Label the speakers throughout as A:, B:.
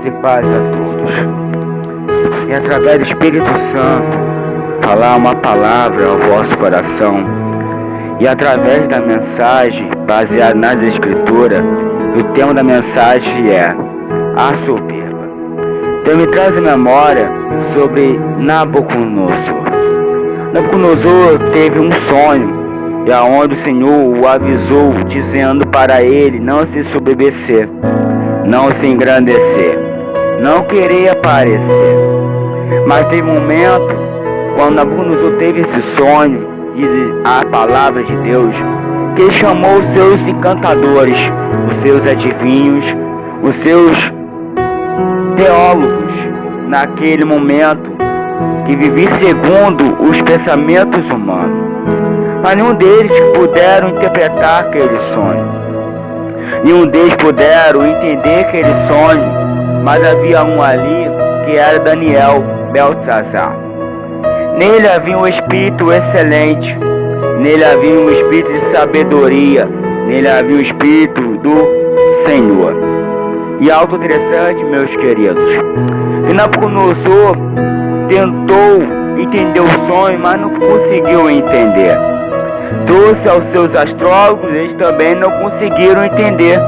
A: Graça e paz a todos. E através do Espírito Santo, falar uma palavra ao vosso coração. E através da mensagem, baseada nas Escrituras, o tema da mensagem é a soberba. Então me traz a memória sobre Nabucodonosor. Nabucodonosor teve um sonho, e aonde o Senhor o avisou, dizendo para ele não se soberbecer, não se engrandecer, não querer aparecer. Mas teve um momento, quando Nabucodonosor teve esse sonho, diz a palavra de Deus, que ele chamou os seus encantadores, os seus adivinhos, os seus teólogos, naquele momento, que vivia segundo os pensamentos humanos. Mas nenhum deles puderam interpretar aquele sonho. Nenhum deles puderam entender aquele sonho. Mas havia um ali que era Daniel, Beltesazar. Nele havia um espírito excelente. Nele havia um espírito de sabedoria. Nele havia um espírito do Senhor. E algo interessante, meus queridos, que Nabucodonosor tentou entender o sonho, mas não conseguiu entender. Trouxe aos seus astrólogos, eles também não conseguiram entender,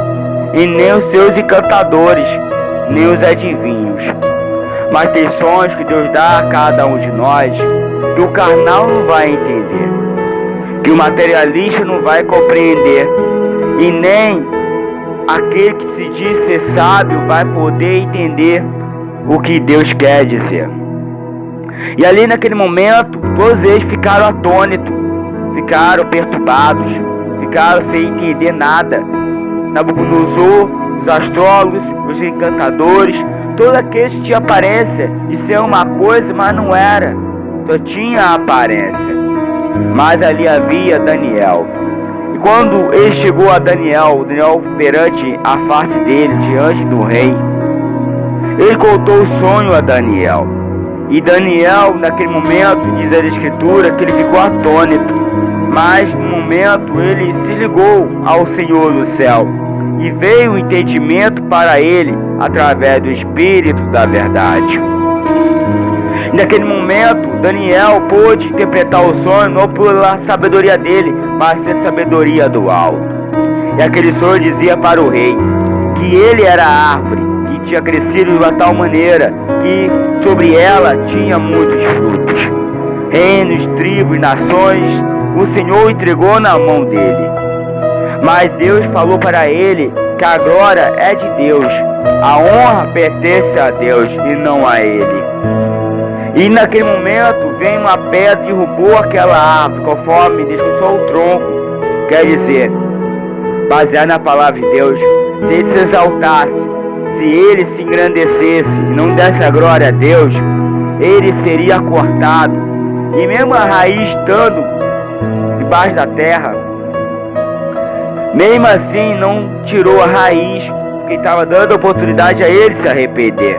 A: e nem os seus encantadores, nem os adivinhos. Mas tem sonhos que Deus dá a cada um de nós, que o carnal não vai entender, que o materialista não vai compreender, e nem aquele que se diz ser sábio vai poder entender o que Deus quer dizer. E ali naquele momento, todos eles ficaram atônitos, ficaram perturbados, ficaram sem entender nada. Nabucodonosor, os astrólogos, os encantadores, todos aqueles que tinham aparência de ser uma coisa, mas não era, só tinha a aparência. Mas ali havia Daniel. E quando ele chegou a Daniel perante a face dele, diante do rei, ele contou o sonho a Daniel. E Daniel, naquele momento, diz a Escritura, que ele ficou atônito. Mas no momento ele se ligou ao Senhor do céu. E veio o entendimento para ele através do Espírito da verdade. E naquele momento, Daniel pôde interpretar o sonho não pela sabedoria dele, mas pela sabedoria do alto. E aquele sonho dizia para o rei que ele era a árvore, que tinha crescido de uma tal maneira que sobre ela tinha muitos frutos. Reinos, tribos, nações, o Senhor entregou na mão dele. Mas Deus falou para ele que a glória é de Deus, a honra pertence a Deus e não a ele. E naquele momento vem uma pedra e derrubou aquela árvore, conforme destroçou o tronco. Quer dizer, baseado na palavra de Deus, se ele se exaltasse, se ele se engrandecesse e não desse a glória a Deus, ele seria cortado. E mesmo a raiz estando debaixo da terra, mesmo assim não tirou a raiz, porque estava dando oportunidade a ele se arrepender.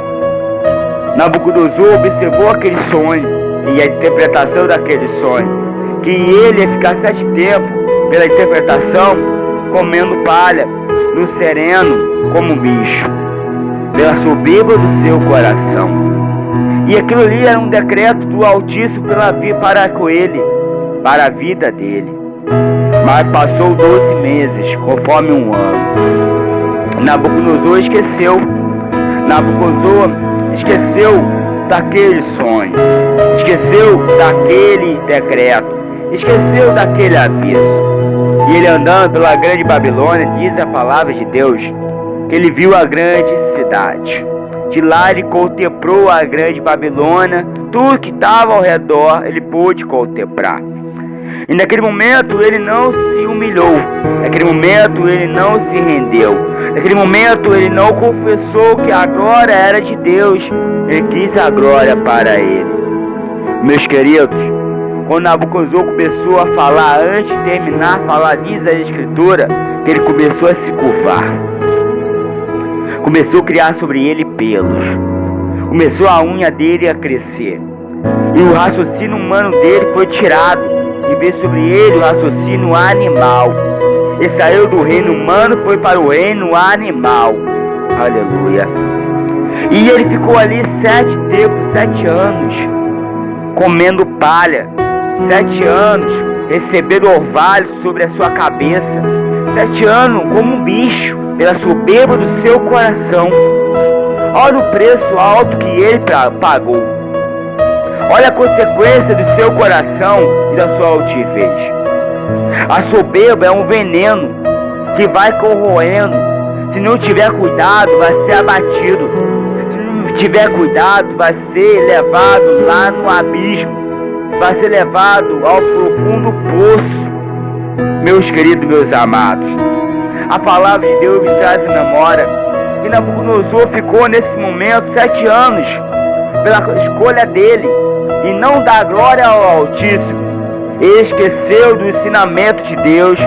A: Nabucodonosor observou aquele sonho e a interpretação daquele sonho, que ele ia ficar 7 tempos pela interpretação comendo palha, no sereno como um bicho, pela soberba do seu coração. E aquilo ali era um decreto do Altíssimo para com ele, para a vida dele. Mas passou 12 meses, conforme um ano. Nabucodonosor esqueceu. Nabucodonosor esqueceu daquele sonho, esqueceu daquele decreto, esqueceu daquele aviso. E ele andando pela grande Babilônia, diz a palavra de Deus, que ele viu a grande cidade. De lá ele contemplou a grande Babilônia, tudo que estava ao redor ele pôde contemplar. E naquele momento ele não se humilhou, naquele momento ele não se rendeu, naquele momento ele não confessou que a glória era de Deus, ele quis a glória para ele. Meus queridos, quando Nabucodonosor começou a falar, antes de terminar, falar, diz a Escritura, que ele começou a se curvar. Começou a criar sobre ele pelos. Começou a unha dele a crescer. E o raciocínio humano dele foi tirado. E veio sobre ele o raciocínio animal. Ele saiu do reino humano e foi para o reino animal. Aleluia. E ele ficou ali 7 anos, comendo palha, 7 anos, recebendo orvalho sobre a sua cabeça, 7 anos como um bicho, pela soberba do seu coração. Olha o preço alto que ele pagou. Olha a consequência do seu coração e da sua altivez. A soberba é um veneno que vai corroendo. Se não tiver cuidado, vai ser abatido. Se não tiver cuidado, vai ser levado lá no abismo. Vai ser levado ao profundo poço. Meus queridos, meus amados, a palavra de Deus me traz a memória que Nabucodonosor ficou nesse momento 7 anos pela escolha dele e não dá glória ao Altíssimo. Ele esqueceu do ensinamento de Deus,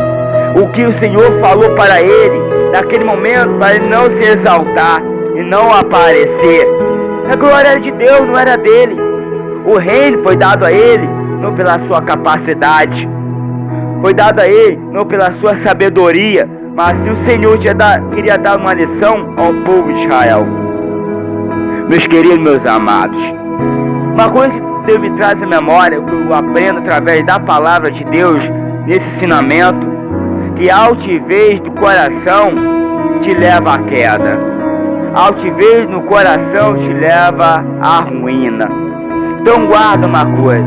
A: o que o Senhor falou para ele naquele momento, para ele não se exaltar e não aparecer. A glória era de Deus, não era dele. O reino foi dado a ele não pela sua capacidade, foi dado a ele não pela sua sabedoria, mas se o Senhor queria dar uma lição ao povo de Israel. Meus queridos, meus amados, uma coisa que Deus me traz à memória, que eu aprendo através da palavra de Deus, nesse ensinamento, que a altivez do coração te leva à queda. A altivez no coração te leva à ruína. Então guarda uma coisa: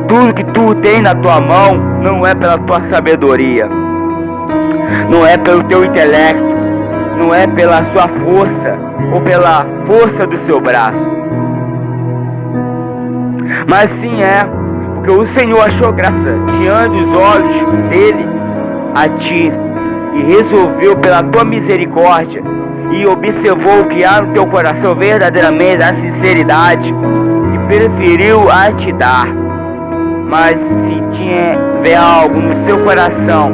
A: tudo que tu tem na tua mão não é pela tua sabedoria, não é pelo teu intelecto, não é pela sua força ou pela força do seu braço, mas sim é porque o Senhor achou graça diante dos olhos dele a ti e resolveu pela tua misericórdia e observou o que há no teu coração verdadeiramente, a sinceridade, e preferiu a te dar. Mas se tiver algo no seu coração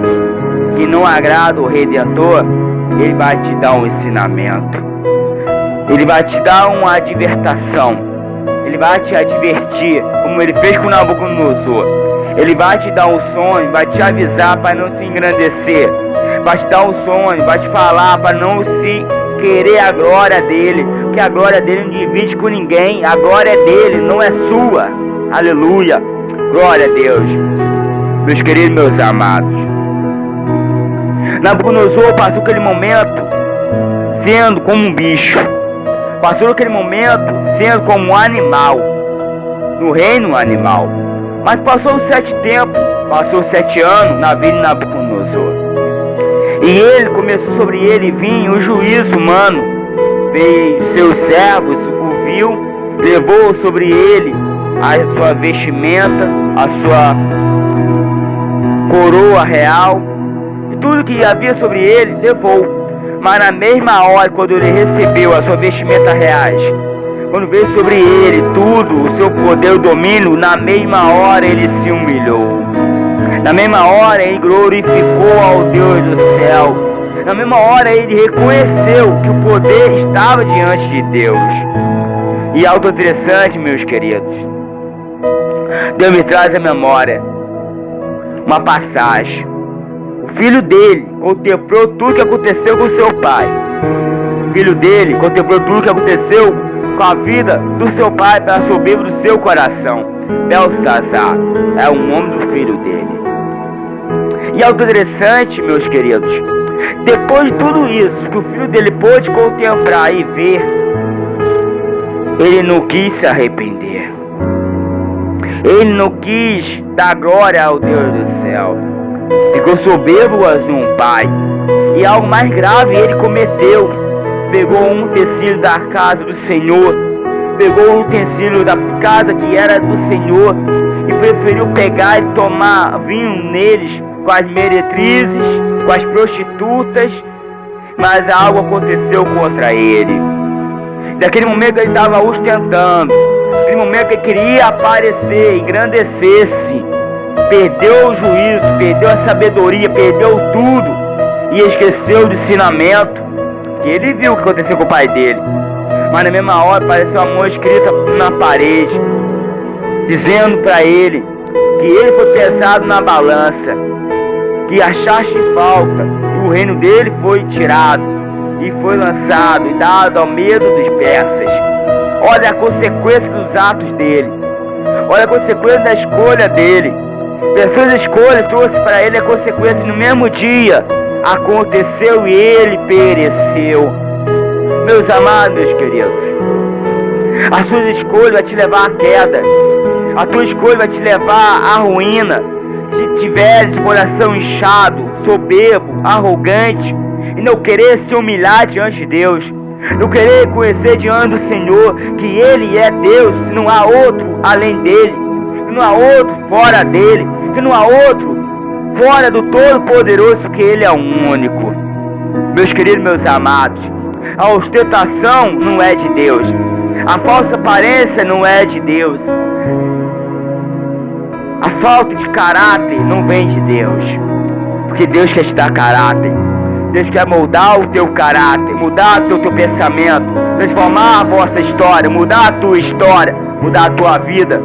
A: que não agrada o Redentor, ele vai te dar um ensinamento, ele vai te dar uma advertação, ele vai te advertir, como ele fez com Nabucodonosor. Ele vai te dar um sonho, vai te avisar para não se engrandecer, vai te dar um sonho, vai te falar para não se querer a glória dele, porque a glória dele não divide com ninguém, a glória é dele, não é sua. Aleluia, glória a Deus. Meus queridos, meus amados, Nabucodonosor passou aquele momento sendo como um bicho, passou aquele momento sendo como um animal, no reino animal. Mas passou 7 tempos, passou 7 anos na vida de Nabucodonosor. E ele começou sobre ele vir o juízo humano. Veio seus servos, o viu, levou sobre ele a sua vestimenta, a sua coroa real, e tudo que havia sobre ele levou. Mas na mesma hora, quando ele recebeu a sua vestimenta reais, quando veio sobre ele tudo, o seu poder, o domínio, na mesma hora ele se humilhou. Na mesma hora ele glorificou ao Deus do céu. Na mesma hora ele reconheceu que o poder estava diante de Deus. E algo interessante, meus queridos, Deus me traz à memória uma passagem. O filho dele contemplou tudo que aconteceu com seu pai. O filho dele contemplou tudo que aconteceu com a vida do seu pai pela soberba do seu coração. Belsazar é o nome do filho dele. E algo interessante, meus queridos, depois de tudo isso que o filho dele pôde contemplar e ver, ele não quis se arrepender. Ele não quis dar glória ao Deus do céu. Ficou soberbo a um pai. E algo mais grave ele cometeu. Pegou um utensílio da casa do Senhor, pegou um utensílio da casa que era do Senhor e preferiu pegar e tomar vinho neles com as meretrizes, com as prostitutas. Mas algo aconteceu contra ele. Daquele momento ele estava ostentando, naquele momento que ele queria aparecer, engrandecer-se, perdeu o juízo, perdeu a sabedoria, perdeu tudo e esqueceu do ensinamento. Que ele viu o que aconteceu com o pai dele. Mas na mesma hora apareceu uma mão escrita na parede, dizendo para ele que ele foi pesado na balança, que achaste falta, e o reino dele foi tirado. e foi lançado e dado ao medo dos persas. Olha a consequência dos atos dele. Olha a consequência da escolha dele. Das suas escolhas trouxe para ele a consequência. No mesmo dia aconteceu e ele pereceu. Meus amados, meus queridos, a sua escolha vai te levar à queda. A tua escolha vai te levar à ruína. Se tiveres coração inchado, soberbo, arrogante, e não querer se humilhar diante de Deus, não querer conhecer diante do Senhor que Ele é Deus, que não há outro além dEle, que não há outro fora dEle, que não há outro fora do Todo-Poderoso, que Ele é o único. Meus queridos, meus amados, a ostentação não é de Deus, a falsa aparência não é de Deus, a falta de caráter não vem de Deus, porque Deus quer te dar caráter. Deus quer moldar o teu caráter, mudar o teu pensamento, transformar a vossa história, mudar a tua história, mudar a tua vida.